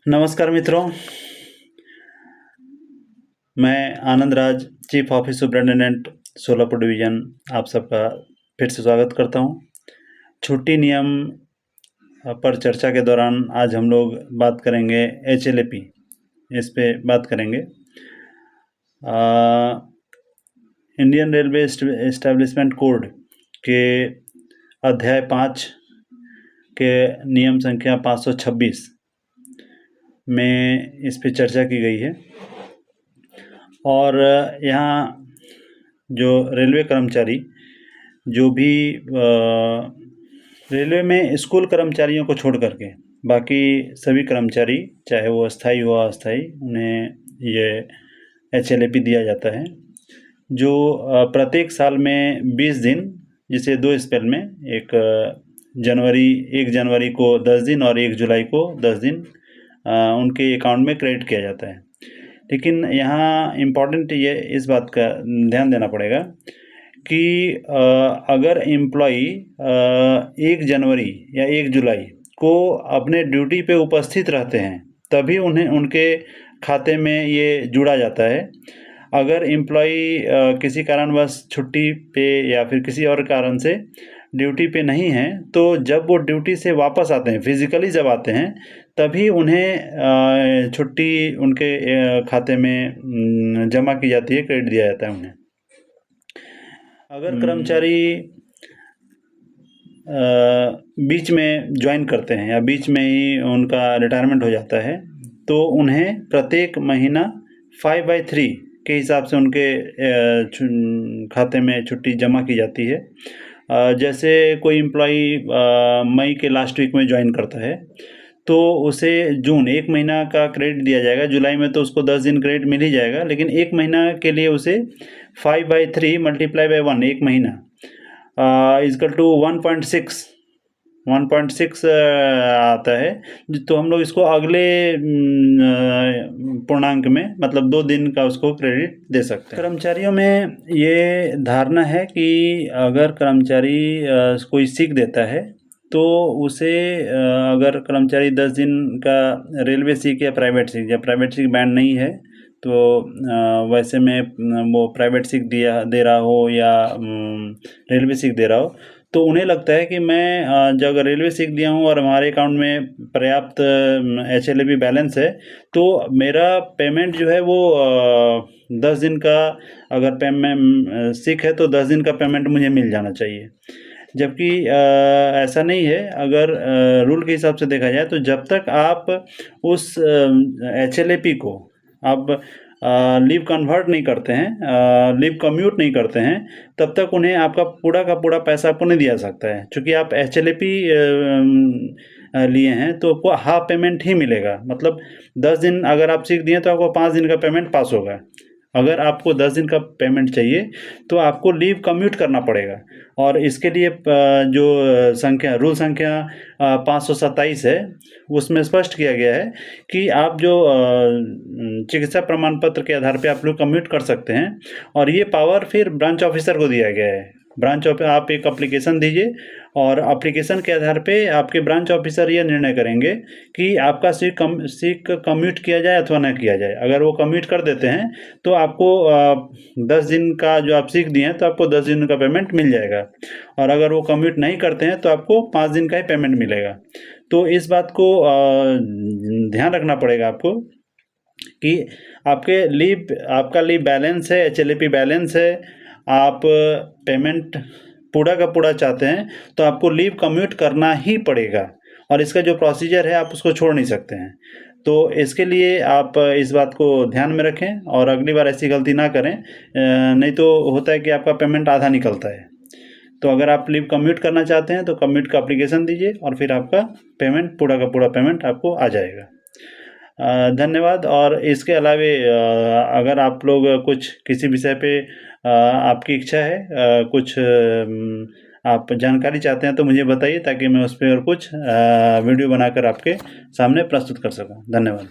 नमस्कार मित्रों, मैं Anand Raj, chief office superintendent Solapur division, आप सबका फिर से स्वागत करता हूं। छुट्टी नियम पर चर्चा के दौरान आज हम लोग बात करेंगे HLAP, इस पे बात करेंगे। इंडियन रेलवे एस्टेब्लिशमेंट कोड के अध्याय 5 के नियम संख्या 526 में इस पे चर्चा की गई है। और यहाँ जो रेलवे कर्मचारी जो भी रेलवे में स्कूल कर्मचारियों को छोड़ करके बाकी सभी कर्मचारी, चाहे वो अस्थाई हो अस्थाई, उन्हें ये HLAP दिया जाता है, जो प्रत्येक साल में 20 दिन, जिसे 2 स्पेल में, एक जनवरी को 10 दिन और 1 जुलाई को 10 दिन उनके अकाउंट में क्रेडिट किया जाता है। लेकिन यहाँ इम्पॉर्टेंट ये इस बात का ध्यान देना पड़ेगा कि अगर एम्प्लॉई 1 जनवरी या 1 जुलाई को अपने ड्यूटी पे उपस्थित रहते हैं, तभी उन्हें उनके खाते में ये जुड़ा जाता है। अगर एम्प्लॉई किसी कारणवश छुट्टी पे या फिर किसी और कारण से ड्यूटी पे नहीं हैं, तो जब वो ड्यूटी से वापस आते हैं, फिज़िकली जब आते हैं, तभी उन्हें छुट्टी उनके खाते में जमा की जाती है, क्रेडिट दिया जाता है उन्हें। अगर कर्मचारी बीच में ज्वाइन करते हैं या बीच में ही उनका रिटायरमेंट हो जाता है, तो उन्हें प्रत्येक महीना 5/3 के हिसाब से उनके खाते में छुट्टी जमा की जाती है। जैसे कोई एम्प्लॉई मई के लास्ट वीक में ज्वाइन करता है, तो उसे जून 1 महीना का क्रेडिट दिया जाएगा। जुलाई में तो उसको 10 दिन क्रेडिट मिल ही जाएगा, लेकिन 1 महीना के लिए उसे 5/3 मल्टीप्लाई बाय 1, 1 महीना इक्वल टू 1.6 आता है। तो हम लोग इसको अगले पूर्णांक में, मतलब 2 दिन का उसको क्रेडिट दे सकते हैं। कर्मचारियों में ये धारणा है कि अगर कर्मचारी कोई सीख देता है, तो उसे अगर कर्मचारी 10 दिन का रेलवे सीख या प्राइवेट सीख बैंड नहीं है, तो वैसे में वो प्राइवेट सीख दे रहा हो या रेलवे सीख दे रहा हो, तो उन्हें लगता है कि मैं जब रेलवे सीख दिया हूँ और हमारे अकाउंट में पर्याप्त HLAP बैलेंस है, तो मेरा पेमेंट जो है वो 10 दिन का, अगर पेमेंट सीख है तो 10 दिन का पेमेंट मुझे मिल जाना चाहिए। जबकि ऐसा नहीं है। अगर रूल के हिसाब से देखा जाए, तो जब तक आप उस HLAP को आप लीव कन्वर्ट नहीं करते हैं, लीव कम्यूट नहीं करते हैं, तब तक उन्हें आपका पूरा का पूरा पैसा आपको नहीं दिया सकता है। चूँकि आप HLAP लिए हैं, तो आपको हाफ पेमेंट ही मिलेगा। मतलब 10 दिन अगर आप सीख दिए, तो आपको 5 दिन का पेमेंट पास होगा। अगर आपको 10 दिन का पेमेंट चाहिए, तो आपको लीव कम्यूट करना पड़ेगा। और इसके लिए जो रूल संख्या 527 है, उसमें स्पष्ट किया गया है कि आप जो चिकित्सा प्रमाण पत्र के आधार पे आप लोग कम्यूट कर सकते हैं, और ये पावर फिर ब्रांच ऑफिसर को दिया गया है। आप एक एप्लीकेशन दीजिए, और एप्लीकेशन के आधार पे आपके ब्रांच ऑफिसर ये निर्णय करेंगे कि आपका सीक कम्यूट किया जाए अथवा न किया जाए। अगर वो कम्यूट कर देते हैं, तो आपको 10 दिन का जो आप सीख दिए हैं, तो आपको 10 दिन का पेमेंट मिल जाएगा। और अगर वो कम्यूट नहीं करते हैं, तो आपको 5 दिन का ही पेमेंट मिलेगा। तो इस बात को ध्यान रखना पड़ेगा आपको कि आपका लीव बैलेंस है, HLAP बैलेंस है, आप पेमेंट पूरा का पूरा चाहते हैं, तो आपको लीव कम्यूट करना ही पड़ेगा। और इसका जो प्रोसीजर है, आप उसको छोड़ नहीं सकते हैं। तो इसके लिए आप इस बात को ध्यान में रखें और अगली बार ऐसी गलती ना करें। नहीं तो होता है कि आपका पेमेंट आधा निकलता है। तो अगर आप लीव कम्यूट करना चाहते हैं, तो कम्यूट का एप्लीकेशन दीजिए, और फिर आपका पेमेंट, पूरा का पूरा पेमेंट आपको आ जाएगा। धन्यवाद। और इसके अलावे अगर आप लोग कुछ किसी विषय पे आपकी इच्छा है, कुछ आप जानकारी चाहते हैं, तो मुझे बताइए, ताकि मैं उस पर और कुछ वीडियो बनाकर आपके सामने प्रस्तुत कर सकूं। धन्यवाद।